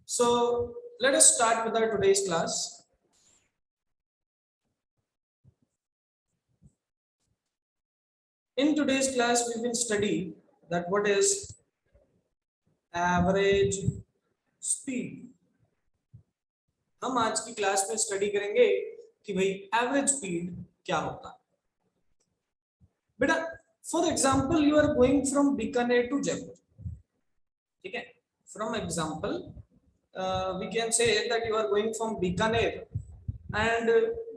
So let us start with our today's class. In today's class, we will study that what is average speed. हम आज की class में study करेंगे कि भाई एवरेज स्पीड क्या होता है। बेटा, for example you are going from Bikaner to Jaipur, ठीक है। From example we can say that you are going from Bikaner and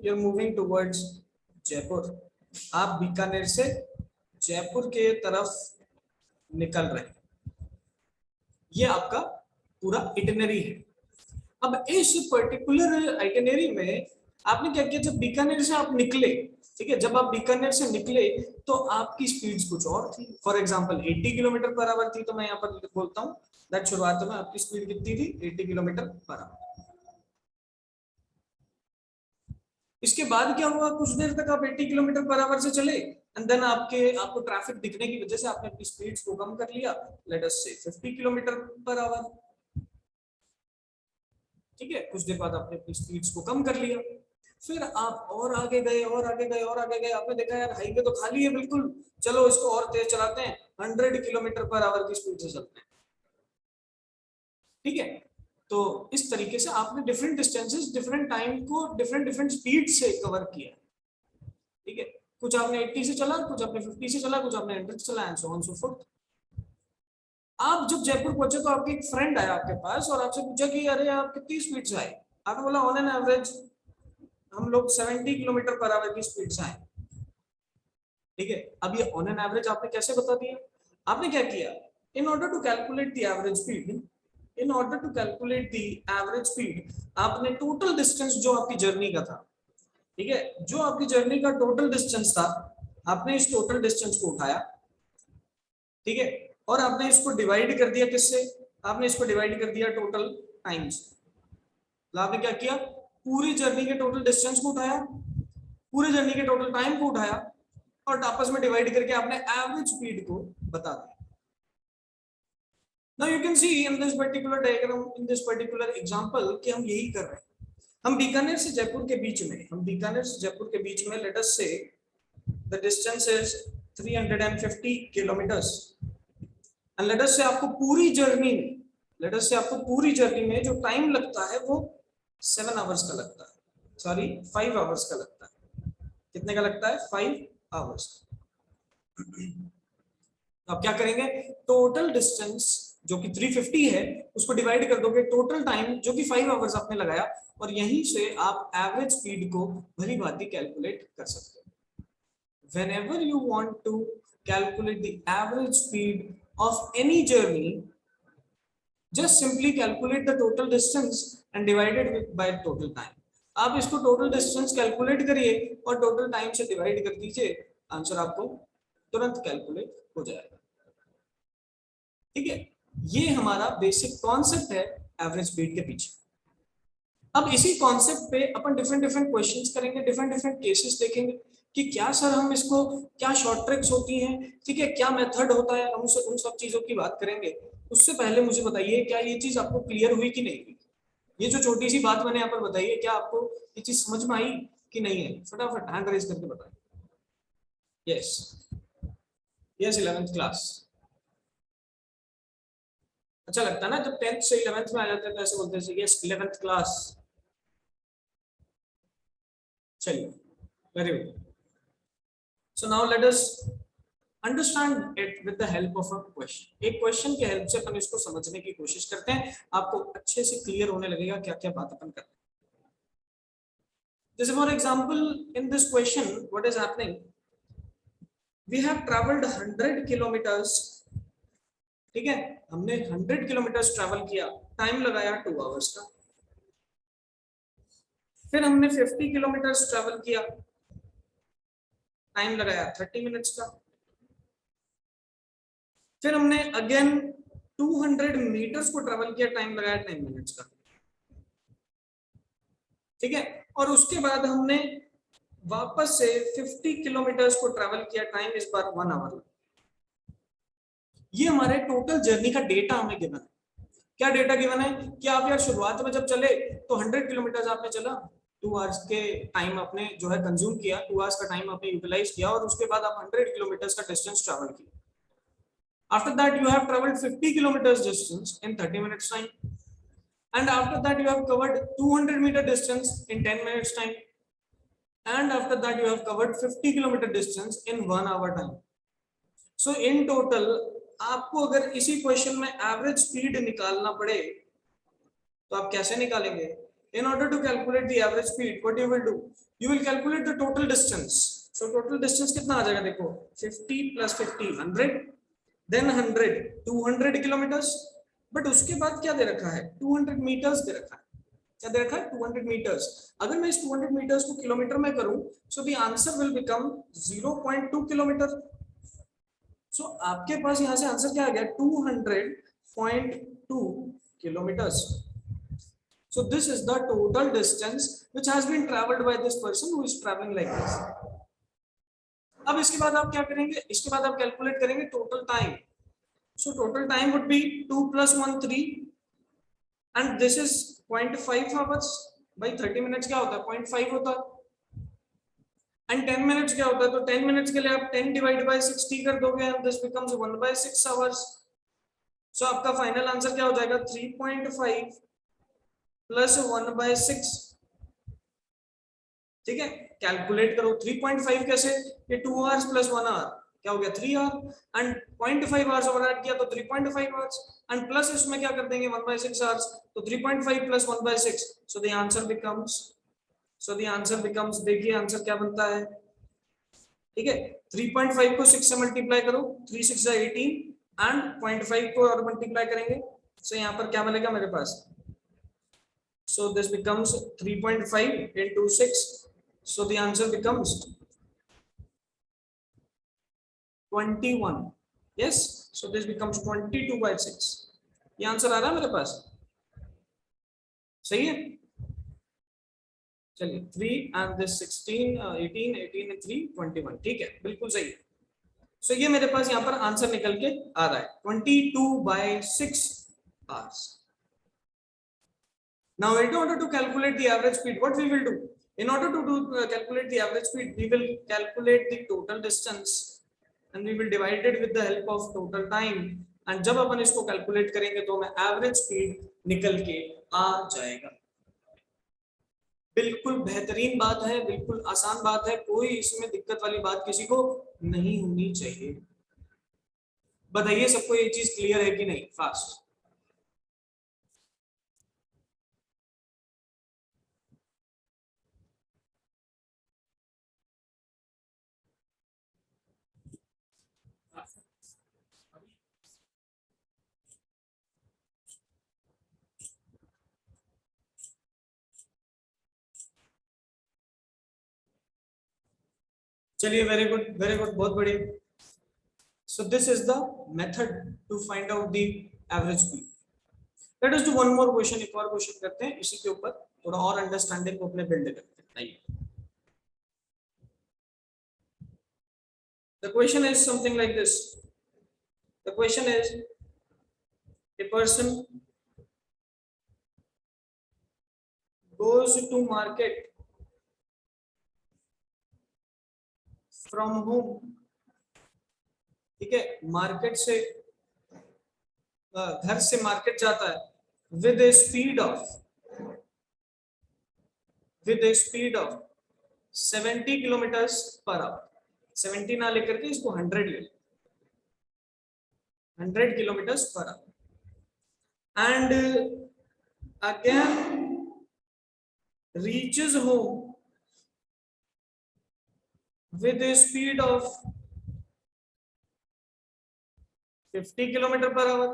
you're moving towards Jaipur. आप बीकानेर से जयपुर के तरफ निकल रहे हैं, ये आपका पूरा आइटिनरी है। अब इस पर्टिकुलर आइटिनरी में आपने क्या किया, जब बीकानेर से आप निकले, ठीक है, जब आप बीकानेर से निकले तो आपकी स्पीड्स कुछ और थी। For example 80 kilometre per hour थी, तो मैं यहाँ पर बोलता हूँ दैट शुरुआत में आपकी स्पीड कितनी थी, 80 किलोमीटर पर आवर। इसके बाद क्या हुआ, कुछ देर तक आप 80 किलोमीटर पर आवर से चले एंड देन आपको ट्रैफिक दिखने की वजह से आपने अपनी स्पीड्स को कम कर लिया, लेट अस से 50 किलोमीटर पर आवर, ठीक है। कुछ देर बाद आपने अपनी स्पीड्स को कम कर लिया, फिर आप और आगे गए और आगे गए और आगे गए, आपने देखा यार हाईवे तो खाली है बिल्कुल, चलो इसको और तेज चलाते हैं, 100 किलोमीटर पर आवर की स्पीड से चलते हैं, ठीक है। तो इस तरीके से आपने डिफरेंट डिस्टेंसेस, डिफरेंट टाइम को डिफरेंट स्पीड से कवर किया, ठीक है। कुछ आपने 80 से चला, कुछ आपने 50 से चला, कुछ आपने 100 से चला and so on so fourth. आप जब जयपुर पहुंचे तो आपके एक फ्रेंड आया आपके पास और आपसे पूछा कि अरे आप कितनी स्पीड से आए। आपने बोला ऑन एन एवरेज हम लोग 70 किलोमीटर पर आवर की स्पीड से आए, ठीक है। अब ये ऑन एन एवरेज आपने कैसे बता दिया, आपने क्या किया, in order to calculate the average speed, in order to calculate the average speed आपने टोटल डिस्टेंस जो आपकी जर्नी का था, ठीक है, जो आपकी जर्नी का टोटल डिस्टेंस था, आपने इस टोटल डिस्टेंस को उठाया, ठीक है, और आपने इसको डिवाइड कर दिया किससे, आपने इसको डिवाइड कर दिया टोटल टाइम से। आपने क्या किया, पूरी जर्नी के टोटल डिस्टेंस को उठाया, पूरी जर्नी के टोटल टाइम को उठाया और आपस में डिवाइड करके आपने एवरेज स्पीड को बता दिया। Now you can see in this particular diagram, in this particular example कि हम यही कर रहे हैं। हम बीकानेर से जयपुर के बीच में, हम बीकानेर से जयपुर के बीच में let us say the distance is 350 kilometers and let us say आपको पूरी जर्नी में, let us say आपको पूरी जर्नी में जो टाइम लगता है वो 7 आवर्स का लगता है, सॉरी 5 आवर्स का लगता है। कितने का लगता है, 5 आवर्स। अब क्या करेंगे, टोटल डिस्टेंस जो कि 350 है उसको डिवाइड कर दोगे टोटल टाइम जो कि 5 आवर्स आपने लगाया, और यहीं से आप एवरेज स्पीड को भली भांति कैलकुलेट कर सकते हो। Whenever you want to calculate the average speed of any journey, just simply calculate the total distance and divide it by total time. आप इसको टोटल डिस्टेंस कैलकुलेट करिए और टोटल टाइम से डिवाइड कर दीजिए, आंसर आपको तुरंत कैलकुलेट हो जाएगा, ठीक है। ये हमारा बेसिक कॉन्सेप्ट है एवरेज स्पीड के पीछे। अब इसी कॉन्सेप्ट पे अपन डिफरेंट क्वेश्चंस करेंगे, डिफरेंट केसेस देखेंगे कि क्या सर हम इसको, क्या शॉर्ट ट्रिक्स होती हैं, ठीक है, क्या मेथड होता है, हम उन सब चीजों की बात करेंगे। उससे पहले मुझे बताइए क्या ये चीज आपको क्लियर हुई कि नहीं हुई, ये जो छोटी सी बात मैंने यहाँ पर बताई है, क्या आपको ये चीज समझ में आई कि नहीं है, फटाफट हैंड रेज करके बताइए। यस यस, 11th क्लास अच्छा लगता है ना, जब 10th से 11th में आ जाते हैं तो ऐसे बोलते हैं यस 11th क्लास। चलिए, very good. So now let us understand it with the help of a question. एक क्वेश्चन की हेल्प से अपन इसको समझने की कोशिश करते हैं, आपको अच्छे से क्लियर होने लगेगा क्या क्या बात अपन करते हैं। जैसे for example in this question what is happening, we have travelled 100 kilometres, ठीक है, हमने 100 किलोमीटर्स ट्रैवल किया, टाइम लगाया 2 आवर्स का। फिर हमने 50 किलोमीटर्स ट्रैवल किया, टाइम लगाया 30 मिनट्स का। फिर हमने अगेन 200 मीटर्स को ट्रैवल किया, टाइम लगाया 10 मिनट्स का, ठीक है। और उसके बाद हमने वापस से 50 किलोमीटर्स को ट्रैवल किया, टाइम इस बार 1 आवर। ये हमारे टोटल जर्नी का डेटा हमें गिवन है। क्या डेटा गिवन है कि आप यार शुरुआत में जब चले तो 100 किलोमीटर आपने चला, 2 आवर्स के टाइम आपने जो है कंज्यूम किया, 2 आवर्स का टाइम आपने यूटिलाइज किया और उसके बाद आप 100 किलोमीटर का डिस्टेंस ट्रैवल किया। After that you have traveled 50 kilometers distance in 30 minutes time, and after that you have covered 200-meter distance in 10 minutes time, and after that you have covered 50 kilometer distance in 1 hour time. So in total आपको अगर इसी question में average speed निकालना पड़े तो आप कैसे निकालेंगे? In order to calculate the average speed, what you will do? You will calculate the total distance. So total distance कितना आ जाएगा? देखो 50 plus 50 100, then 100 200 किलोमीटर्स, बट उसके बाद क्या दे रखा है? 200 मीटर्स दे रखा है। क्या दे रखा है? 200 मीटर्स। अगर मैं इस 200 मीटर्स को किलोमीटर में करूं, so the answer will become 0.2 kilometre. so आपके पास यहां से आंसर क्या आ गया? 200.2 kilometres. So this is the total distance which has been traveled by this person who is traveling like this. अब इसके बाद आप क्या करेंगे? इसके बाद आप कैलकुलेट करेंगे total time. So total time would be 2 plus 1 3, and this is 0.5 hours by 30 minutes क्या होता है? 0.5 होता है, and 10 minutes क्या होता है? तो 10 minutes के लिए आप 10 डिवाइड बाय 60 कर दोगे and this becomes 1/6 hours. So आपका फाइनल आंसर क्या हो जाएगा? 3.5 प्लस 1/6। ठीक है, कैलकुलेट करो 3.5 कैसे? ये 2 आवर्स प्लस 1 आवर क्या हो गया? 3 आवर, एंड 0.5 आवर्स और ऐड किया तो 3.5 आवर्स, एंड प्लस इसमें क्या कर देंगे? 1/6 आवर्स, तो 3.5 plus 1/6, so the answer becomes देखिए आंसर क्या बनता है। ठीक है, 3.5 को 6 से मल्टीप्लाई करो, 3 6 18, एंड 0.5 को और मल्टीप्लाई करेंगे, सो यहाँ पर क्या मिलेगा मेरे पास? So this becomes 3.5 into 6. So the answer becomes 21. Yes. So this becomes 22/6. ये आंसर आ रहा है मेरे पास? सही है? चलिए 3 and this 16 18 18 and 3 21। ठीक है, बिल्कुल सही है। So ये मेरे पास यहाँ पर आंसर निकल के आ रहा है 22/6 hours. Now in order to calculate the average speed, what we will do? In order to calculate the average speed, we will calculate the total distance and we will divide it with the help of total time. And जब अपन इसको calculate करेंगे तो हमें average speed निकल के आ जाएगा। बिल्कुल बेहतरीन बात है, बिल्कुल आसान बात है, कोई इसमें दिक्कत वाली बात किसी को नहीं होनी चाहिए। बताइए सबको ये चीज क्लियर है कि नहीं? फास्ट। चलिए वेरी गुड, बहुत बढ़िया। So this is the method to find out the average speed. Let us do one more question, एक और क्वेश्चन करते हैं इसी के ऊपर, थोड़ा और अंडरस्टैंडिंग को अपने बिल्ड करते हैं। आइए, the question is something like this. The question is, a person goes to market from home, ठीक है, मार्केट से घर से मार्केट जाता है with a speed of 70 kilometres per hour. 70 ना लेकर के इसको 100 ले, 100 kilometres per hour, and again reaches home with a speed of 50 kilometre per hour.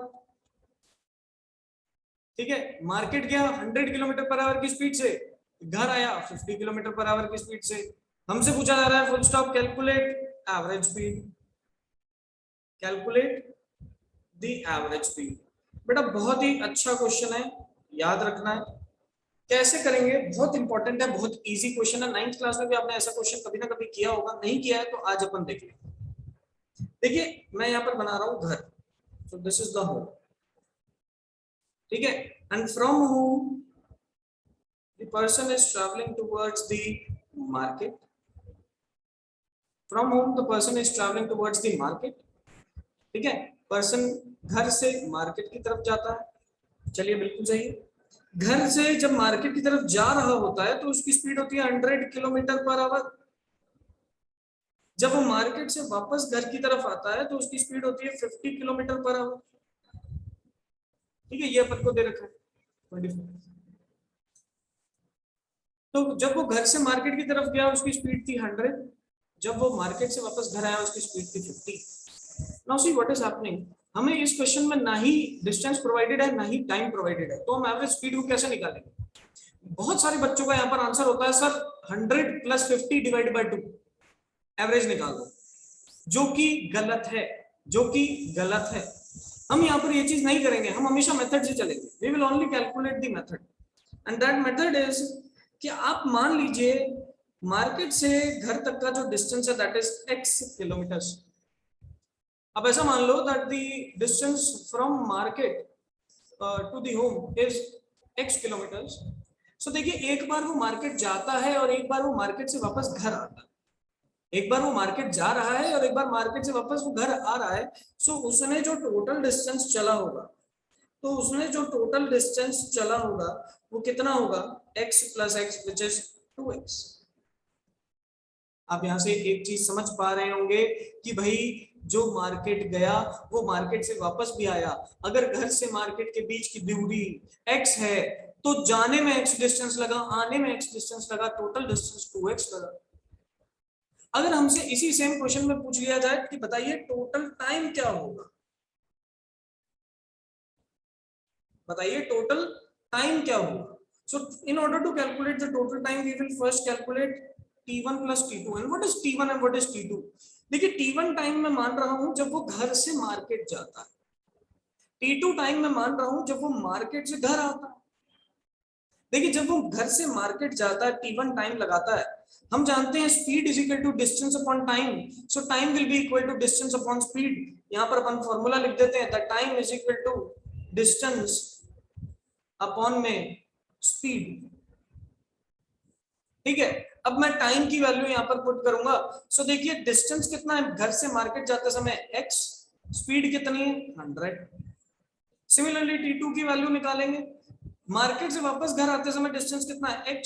ठीक है, मार्केट गया 100 किलोमीटर पर आवर की स्पीड से, घर आया 50 किलोमीटर पर आवर की स्पीड से। हमसे पूछा जा रहा है full stop calculate average speed, calculate the average speed. बेटा बहुत ही अच्छा क्वेश्चन है, याद रखना है। कैसे करेंगे? बहुत इंपॉर्टेंट है, बहुत इजी क्वेश्चन है। 9th क्लास में भी आपने ऐसा क्वेश्चन कभी ना कभी किया होगा, नहीं किया है तो आज अपन देख लेंगे। देखिए मैं यहाँ पर बना रहा हूँ घर, so this is the home। ठीक है, and from home the person is travelling towards the market, from home the person is travelling towards the market, ठीक है, पर्सन घर से मार्केट की तरफ जाता है, चलिए बिल्कुल सही है। घर से जब मार्केट की तरफ जा रहा होता है तो उसकी स्पीड होती है 100 किलोमीटर पर आवर। जब वो मार्केट से वापस घर की तरफ आता है तो उसकी स्पीड होती है 50 किलोमीटर पर आवर, ठीक है, ये अपन को दे रखा है 24। तो जब वो घर से मार्केट की तरफ गया उसकी स्पीड थी 100, जब वो मार्केट से वापस घर आया उसकी स्पीड थी 50। Now see what is happening, हमें इस क्वेश्चन में ना ही डिस्टेंस प्रोवाइडेड है ना ही टाइम प्रोवाइडेड है, तो हम एवरेज स्पीड को कैसे निकालेंगे? बहुत सारे बच्चों का यहाँ पर आंसर होता है सर 100 + 50 डिवाइड बाय 2 एवरेज निकाल दो, जो कि गलत है, जो कि गलत है। हम यहाँ पर ये चीज नहीं करेंगे, हम हमेशा मेथड से चलेंगे। We will only calculate the method and that method is कि आप मान लीजिए मार्केट से घर तक का जो डिस्टेंस है दैट इज x किलोमीटर्स। अब ऐसा मान लो that the distance from market to the home is x kilometres. So देखिए एक बार वो मार्केट जाता है और एक बार वो मार्केट से वापस घर आता है, एक बार वो मार्केट जा रहा है और एक बार मार्केट से वापस वो घर आ रहा है। सो उसने जो टोटल डिस्टेंस चला होगा, तो उसने जो टोटल डिस्टेंस चला होगा वो कितना होगा x + x which is 2x। आप यहां से एक चीज समझ पा रहे होंगे कि भाई जो मार्केट गया वो मार्केट से वापस भी आया, अगर घर से मार्केट के बीच की दूरी x है तो जाने में x डिस्टेंस लगा, आने में x डिस्टेंस लगा, टोटल डिस्टेंस 2x लगा। अगर हमसे इसी सेम क्वेश्चन में पूछ लिया जाए कि बताइए टोटल टाइम क्या होगा, बताइए टोटल टाइम क्या होगा। So in order to calculate the total time we will first calculate t1 + t2 and what is t1 and what is t2। देखिए t1 टाइम मैं मान रहा हूं जब वो घर से मार्केट जाता है, t2 टाइम मैं मान रहा हूं जब वो मार्केट से घर आता है। देखिए जब वो घर से मार्केट जाता है t1 टाइम लगाता है, हम जानते हैं speed is equal to distance upon time, so time will be equal to distance upon speed. यहां पर अपन फॉर्मूला लिख देते हैं the time is equal to distance upon में स्पीड, ठीक है। अब मैं टाइम की वैल्यू यहां पर पुट करूंगा। सो देखिए डिस्टेंस कितना है घर से मार्केट जाते समय x, स्पीड कितनी है 100। सिमिलरली t2 की वैल्यू निकालेंगे, मार्केट से वापस घर आते समय डिस्टेंस कितना है x,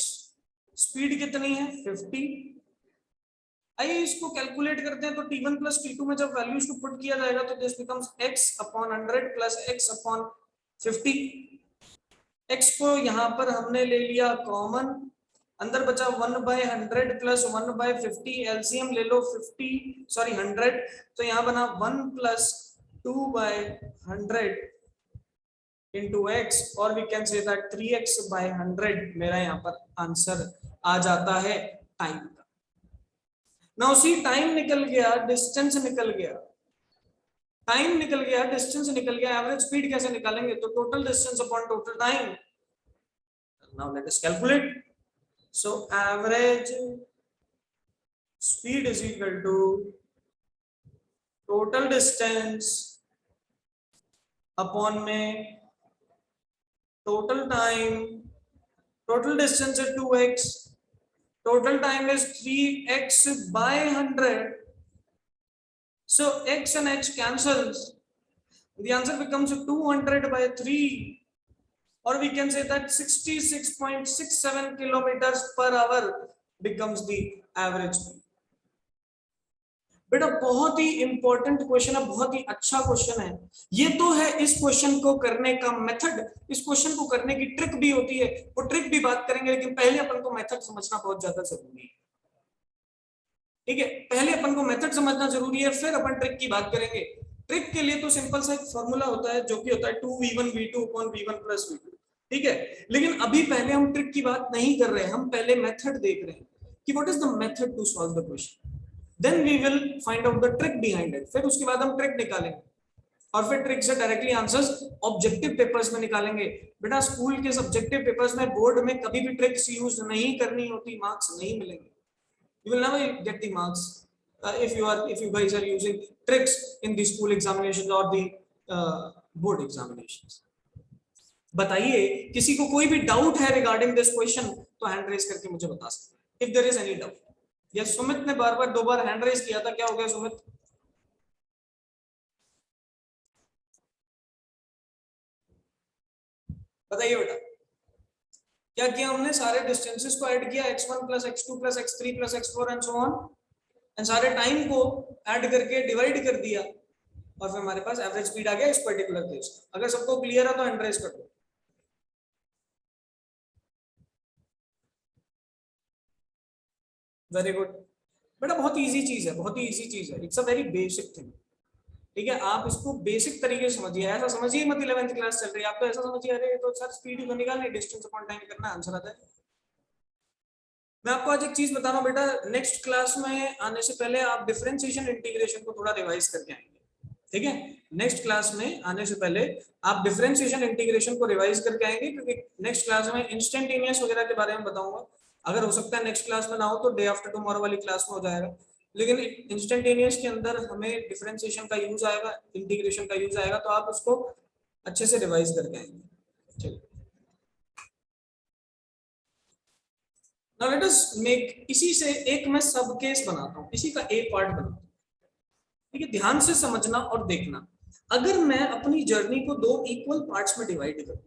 स्पीड कितनी है 50। आइए इसको कैलकुलेट करते हैं, तो t1 + t2 में जब वैल्यूज को पुट किया जाएगा तो this becomes x upon 100 + x upon 50। x को यहां पर हमने ले लिया कॉमन, अंदर बचा 1/100 + 1/50, एलसीएम ले लो 100, तो यहां बना 1 + 2/100 into x, और we can say that 3x/100 मेरा यहाँ पर आंसर आ जाता है टाइम का। नाउ सी टाइम निकल गया, डिस्टेंस निकल गया, टाइम निकल गया, डिस्टेंस निकल गया, एवरेज स्पीड कैसे निकालेंगे? तो total distance upon total time. Now let us calculate. So average speed is equal to total distance upon में total time, total distance is 2x, total time is 3x/100, so x and x cancels, the answer becomes 200/3, or we can say that 66.67 kilometers per hour becomes the average speed। बेटा बहुत ही important question है, बहुत ही अच्छा question है। ये तो है इस क्वेश्चन को करने का मेथड, इस क्वेश्चन को करने की ट्रिक भी होती है, वो ट्रिक भी बात करेंगे, लेकिन पहले अपन को मेथड समझना बहुत ज्यादा जरूरी है, ठीक है। पहले अपन को मेथड समझना जरूरी है, फिर अपन ट्रिक की बात करेंगे। ट्रिक के लिए तो सिंपल सा एक फॉर्मूला होता है जो कि होता है 2v1v2/v1 + v2, ठीक है। लेकिन अभी पहले हम ट्रिक की बात नहीं कर रहे हैं, हम पहले मेथड देख रहे हैं कि what is the method to solve the question, then we will find out the trick behind it। फिर उसके बाद हम ट्रिक निकालेंगे और फिर ट्रिक से डायरेक्टली आंसर्स ऑब्जेक्टिव पेपर्स में निकालेंगे। बेटा स्कूल के सब्जेक्टिव पेपर्स में, बोर्ड में कभी भी ट्रिक्स यूज नहीं करनी होती, मार्क्स नहीं मिलेंगे। You will never get the marks if you guys are using tricks in the school examinations or the board examinations। बताइए, किसी को कोई भी डाउट है रिगार्डिंग दिस क्वेश्चन तो हैंड रेज करके मुझे बता सकते हैं, if there is any doubt. या सुमित ने बार बार 2 बार हैंड रेज किया था, क्या हो गया सुमित? बताइए बेटा, क्या किया हमने? सारे डिस्टेंसेस को ऐड किया, x1 plus x2 plus x3 plus x4 and so on, and सारे टाइम को ऐड करके डिवाइड कर दिया, और फिर हमारे पास एवरेज स्पीड आ गया इस पर्टिकुलर केस का। अगर सबको क्लियर है तो हैंड रेज कर दो। वेरी गुड बेटा, बहुत इजी चीज है, बहुत ही इजी चीज है, it's a very basic thing. ठीक है, आप इसको बेसिक तरीके से समझिए, ऐसा समझिए मत 11th क्लास चल रही है, आप तो ऐसा समझिए अरे तो सर स्पीड ही तो निकालनी, डिस्टेंस अपॉन टाइम करना, आंसर आता है। मैं आपको आज एक चीज बता रहा हूँ बेटा, नेक्स्ट क्लास में आने से पहले आप डिफरेंशिएशन इंटीग्रेशन को थोड़ा रिवाइज करके आएंगे। ठीक है, नेक्स्ट क्लास में आने से पहले आप डिफरेंशिएशन इंटीग्रेशन को रिवाइज करके आएंगे, क्योंकि नेक्स्ट क्लास में इंस्टेंटेनियस वगैरह के बारे में बताऊंगा। अगर हो सकता है नेक्स्ट क्लास में ना हो तो डे आफ्टर टुमारो वाली क्लास में हो जाएगा, लेकिन इंस्टेंटेनियस के अंदर हमें डिफरेंशिएशन का यूज आएगा, इंटीग्रेशन का यूज आएगा, तो आप उसको अच्छे से रिवाइज करके आएंगे। चलिए, नाउ लेट अस मेक, इसी से एक मैं सब केस बनाता हूँ, इसी का एक पार्ट बनाता हूँ। ठीक है, ध्यान से समझना और देखना। अगर मैं अपनी जर्नी को 2 इक्वल पार्ट्स में डिवाइड करूं,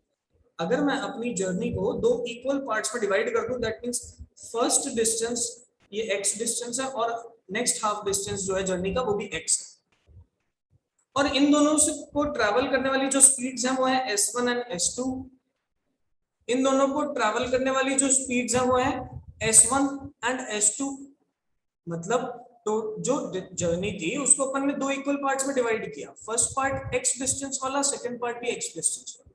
अगर मैं अपनी जर्नी को 2 इक्वल पार्ट्स में डिवाइड कर दूं, दैट मींस फर्स्ट डिस्टेंस ये x डिस्टेंस है, और नेक्स्ट हाफ डिस्टेंस जो है जर्नी का वो भी x है, और इन दोनों से को ट्रैवल करने वाली जो स्पीड्स हैं वो है s1 एंड s2। इन दोनों को ट्रैवल करने वाली जो स्पीड्स हैं वो है s1 एंड s2। मतलब तो जो जर्नी थी उसको अपन ने 2 इक्वल पार्ट्स में डिवाइड किया, फर्स्ट पार्ट x डिस्टेंस वाला, सेकंड पार्ट भी x डिस्टेंस वाला।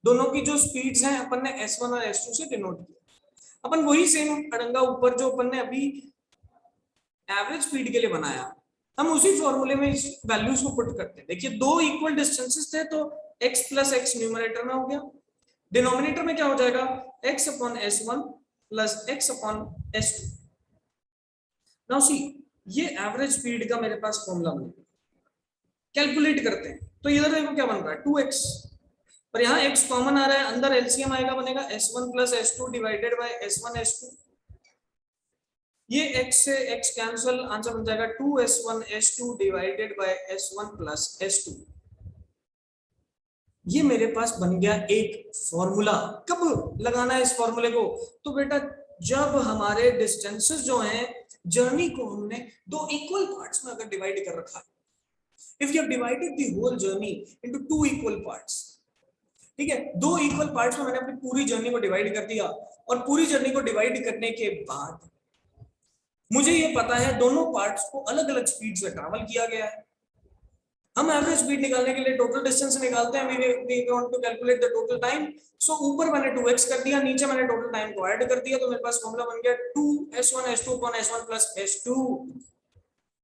दोनों की जो स्पीड्स हैं अपन ने s1 और s2 से डिनोट किया। अपन वही सेम अड़ंगा ऊपर जो अपन ने अभी एवरेज स्पीड के लिए बनाया, हम उसी फॉर्मूले में इस वैल्यूज को पुट करते हैं। देखिए 2 इक्वल डिस्टेंसेस थे तो x प्लस x न्यूमरेटर में हो गया, डिनोमिनेटर में क्या हो जाएगा x upon s1 plus x upon s2। Now see, ये एवरेज स्पीड का मेरे पास फॉर्मूला बन गया, कैलकुलेट करते हैं। तो इधर देखो क्या बन रहा है 2x, पर यहाँ x कॉमन आ रहा है, अंदर एलसीएम आएगा, बनेगा s1 plus s2 divided by s1 s2। ये x से x कैंसिल, आंसर बन जाएगा 2s1 s2 divided by s1 plus s2। ये मेरे पास बन गया एक फॉर्मूला। कब लगाना है इस फॉर्मूले को? तो बेटा जब हमारे डिस्टेंसेस जो हैं, जर्नी को हमने 2 इक्वल पार्ट्स में अगर डिवाइड कर रखा है, if you have divided the whole journey into 2 equal parts, ठीक है, 2 इक्वल पार्ट्स में मैंने अपनी पूरी जर्नी को डिवाइड कर दिया, और पूरी जर्नी को डिवाइड करने के बाद मुझे ये पता है दोनों पार्ट्स को अलग अलग स्पीड से ट्रैवल किया गया है। हम एवरेज स्पीड निकालने के लिए टोटल डिस्टेंस निकालते हैं, we want to calculate the total time. So ऊपर मैंने 2x कर दिया, नीचे मैंने टोटल टाइम को ऐड कर दिया, तो मेरे पास फॉर्मूला बन गया 2s1 s2 upon s1 plus s2।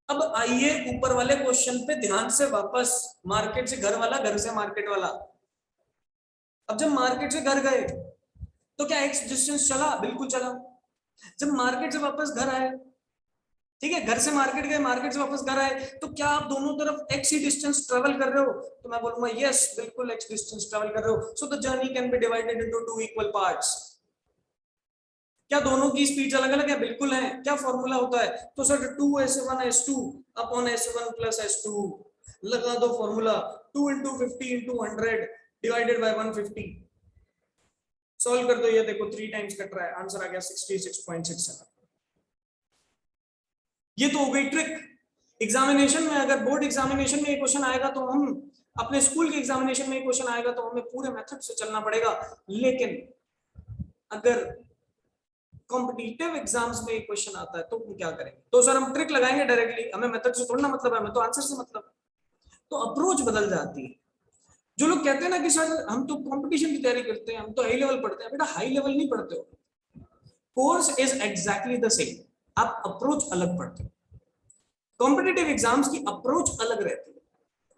अब आइए ऊपर वाले क्वेश्चन पे ध्यान से वापस, मार्केट से घर वाला, घर से मार्केट वाला। अब जब मार्केट से घर गए तो क्या x डिस्टेंस चला? बिल्कुल चला। जब मार्केट से वापस घर आए, ठीक है, घर से मार्केट गए, मार्केट से वापस घर आए, तो क्या आप दोनों तरफ x ही डिस्टेंस ट्रेवल कर रहे हो? तो मैं बोलूंगा यस, बिल्कुल x डिस्टेंस ट्रेवल कर रहे हो। So the journey can be divided into 2 equal parts. क्या दोनों की स्पीड अलग अलग है? बिल्कुल है। क्या फॉर्मूला होता है? तो sir 2s1 s2 upon s1 plus s2, लगा दो formula, 2 into 50 into 100 divided by 150। Solve कर दो, ये देखो 3 टाइम्स कट रहा है, आंसर आ गया 66.67। ये तो हो गई ट्रिक। एग्जामिनेशन में, अगर बोर्ड एग्जामिनेशन में ये क्वेश्चन आएगा तो हम, अपने स्कूल के एग्जामिनेशन में ये क्वेश्चन आएगा तो हमें पूरे मेथड से चलना पड़ेगा। लेकिन अगर कॉम्पिटिटिव एग्जाम्स में एक क्वेश्चन आता है तो हम क्या करेंगे? तो सर हम ट्रिक लगाएंगे डायरेक्टली, हमें मेथड से थोड़ा मतलब है, हमें तो आंसर से मतलब। तो अप्रोच बदल जाती है। जो लोग कहते हैं ना कि सर हम तो कंपटीशन की तैयारी करते हैं, हम तो हाई लेवल पढ़ते हैं, बेटा हाई लेवल नहीं पढ़ते हो, course is exactly the same, आप अप्रोच अलग पढ़ते हो। कॉम्पिटिटिव एग्जाम्स की अप्रोच अलग रहती है,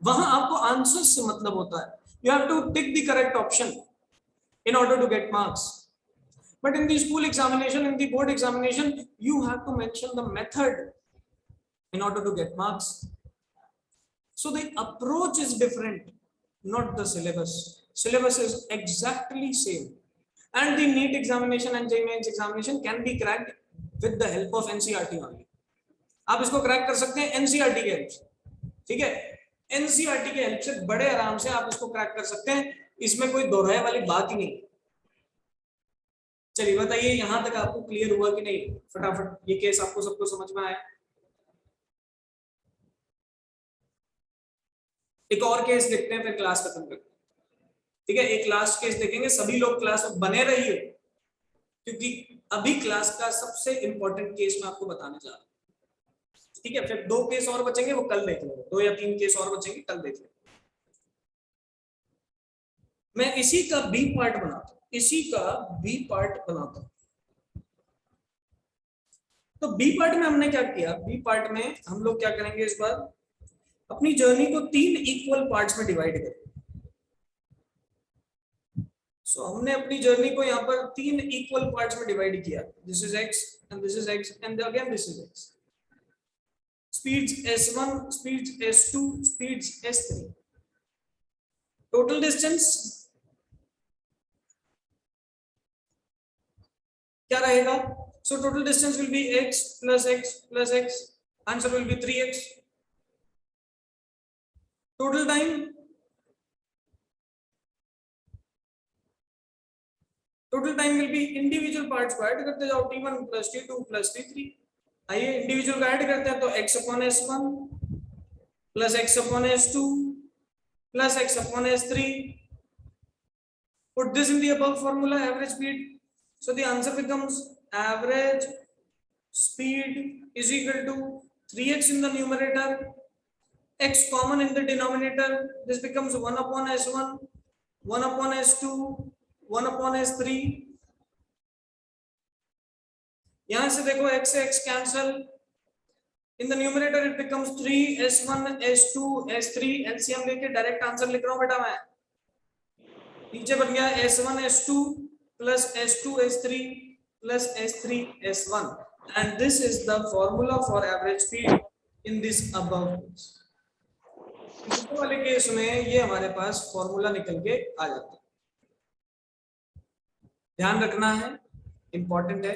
वहां आपको आंसर से मतलब होता है, you have to tick the correct option in order to get marks. But in the school examination, in the board examination, you have to mention the method in order to get marks. So the approach is different, not the syllabus. syllabus is exactly same, and the NEET examination and JEE Mains examination can be cracked with the help of NCERT only. आप इसको crack कर सकते हैं NCERT के help से, ठीक है, NCERT के हेल्प से बड़े आराम से आप इसको क्रैक कर सकते हैं, इसमें कोई दोहराए वाली बात ही नहीं। चलिए बताइए यहां तक आपको क्लियर हुआ कि नहीं, फटाफट ये केस आपको सबको समझ में आया। एक और केस देखते हैं फिर क्लास खत्म करते हैं, ठीक है, एक लास्ट केस देखेंगे, सभी लोग क्लास में बने रहिए क्योंकि अभी क्लास का सबसे इंपॉर्टेंट केस मैं आपको बताने जा रहा हूं, ठीक है, फिर 2 केस और बचेंगे वो कल देख लेंगे, 2 या 3 केस और बचेंगे कल देख लेंगे। मैं इसी का बी पार्ट बनाता हूं, इसी का बी पार्ट बनाता हूं। तो बी पार्ट में हमने क्या किया, बी पार्ट में हम लोग क्या करेंगे इस बार, अपनी जर्नी को 3 इक्वल पार्ट्स में डिवाइड करेंगे। सो हमने अपनी जर्नी को यहाँ पर 3 इक्वल पार्ट्स में डिवाइड किया, this is x and this is x and again this is x। Speeds s1, speeds s2, speeds s3। Total distance क्या रहेगा, so total distance will be x plus x plus x, answer will be 3x। Total time, total time will B individual parts को add करते जाओ, t1 plus t2 plus t3। आइए individual का add करते हैं, तो x upon s1 plus x upon s2 plus x upon s3। Put this in the above formula, average speed. So the answer becomes average speed is equal to 3x in the numerator, x common in the denominator. This becomes 1 upon s1, 1 upon s2, 1 upon s3। यहां से देखो x से x cancel, in the numerator it becomes 3 s1 s2 s3, LCM लेके direct answer लिख रहा हूं बेटा मैं। नीचे बन गया s1 s2 plus s2 s3 plus s3 s1, and this is the formula for average speed in this above case। ऊपर वाले केस में ये हमारे पास फॉर्मूला निकल के आ जाता है, ध्यान रखना है, इंपॉर्टेंट है,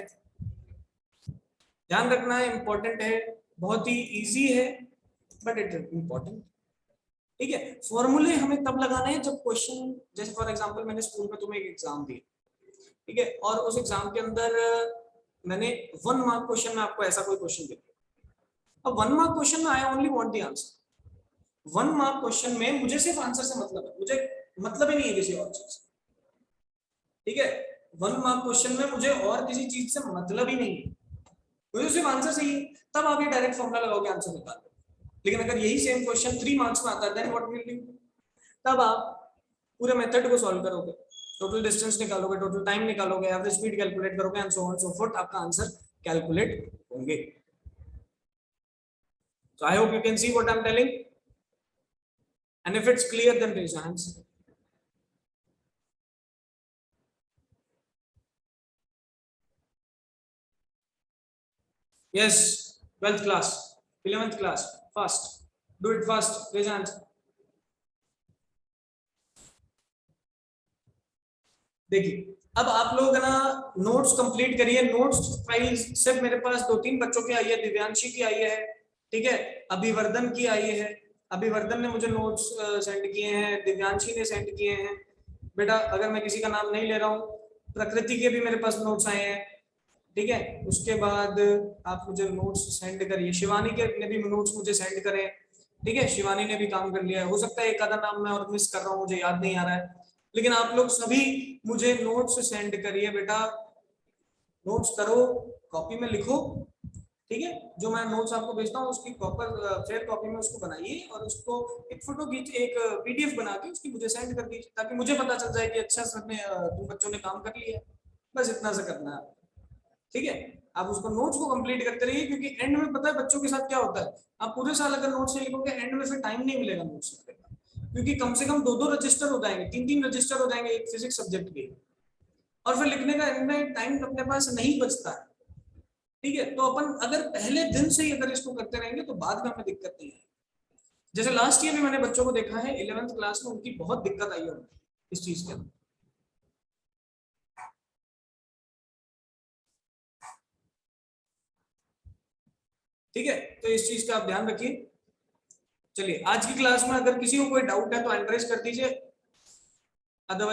ध्यान रखना है, इंपॉर्टेंट है, बहुत ही इजी है बट इट इज इंपॉर्टेंट, ठीक है। फॉर्मूले हमें तब लगाने हैं जब क्वेश्चन, जैसे फॉर एग्जांपल मैंने स्कूल में तुम्हें एक एग्जाम दिया, ठीक है, और उस एग्जाम के अंदर मैंने 1 मार्क क्वेश्चन में आपको ऐसा कोई क्वेश्चन दे दिया। अब 1 मार्क क्वेश्चन में I only want the answer. 1 mark question में मुझे सिर्फ आंसर से मतलब है, मुझे मतलब ही नहीं है किसी और चीज, ठीक है। 1 मार्क क्वेश्चन में मुझे और किसी चीज से मतलब ही नहीं है, मुझे सिर्फ आंसर चाहिए, तब आप ये डायरेक्ट फॉर्मूला लगाओगे आंसर निकाल लो। लेकिन अगर यही सेम क्वेश्चन 3 मार्क्स में आता है, then what will you do, तब आप पूरे मेथड को सॉल्व करोगे, टोटल डिस्टेंस निकालोगे, टोटल टाइम निकालोगे, एवरेज स्पीड कैलकुलेट करोगे and so on so fourth, आपका आंसर कैलकुलेट होंगे। So I hope you can see what I'm telling, and if it's clear then raise your hands। Yes, 12th class, 11th class, fast, do it fast, raise your hands। देखिए अब आप लोग ना notes complete करिए, notes file सिर्फ मेरे पास 2-3 बच्चों की आई है, दिव्यांशी की आई है, ठीक है, अभिवर्धन की आई है, अभिवर्धन ने मुझे नोट्स सेंड किए हैं, दिव्यांशी ने सेंड किए हैं बेटा, अगर मैं किसी का नाम नहीं ले रहा हूँ, प्रकृति के भी मेरे पास नोट्स आए हैं, ठीक है। उसके बाद आप मुझे नोट्स सेंड करिए, शिवानी के ने भी नोट्स मुझे सेंड करें, ठीक है, शिवानी ने भी काम कर लिया है, हो सकता है एक आधा नाम मैं और मिस कर रहा हूँ, मुझे याद नहीं आ रहा है, लेकिन आप लोग सभी मुझे नोट्स सेंड करिए बेटा, नोट्स करो, कॉपी में लिखो, ठीक है, जो मैं नोट्स आपको भेजता हूँ उसकी प्रॉपर फेयर कॉपी में उसको बनाइए और उसको एक फोटो खींच, एक पीडीएफ बना के उसकी मुझे सेंड कर दीजिए, ताकि मुझे पता चल जाए कि अच्छा सर ने तुम बच्चों ने काम कर लिया, बस इतना सा करना है, ठीक है। आप उसको नोट्स को कंप्लीट करते रहिए, क्योंकि एंड में पता है बच्चों के साथ क्या होता है, आप पूरे साल अगर नोट्स नहीं लिखोगे एंड में फिर टाइम नहीं मिलेगा नोट्स लिखने का, क्योंकि कम से कम 2-2 रजिस्टर हो जाएंगे, 3-3 रजिस्टर हो जाएंगे एक फिजिक्स सब्जेक्ट के, और फिर लिखने का एंड में टाइम अपने पास नहीं बचता है, ठीक है। तो अपन अगर पहले दिन से ही अगर इसको करते रहेंगे तो बाद में हमें दिक्कत नहीं है। जैसे लास्ट ईयर भी मैंने बच्चों को देखा है 11th क्लास में, उनकी बहुत दिक्कत आई है, इस चीज के अंदर। ठीक है, तो इस चीज का आप ध्यान रखिए। चलिए आज की क्लास में अगर किसी को कोई डाउट है तो एंकरेज कर दीजिए, अदरवाइज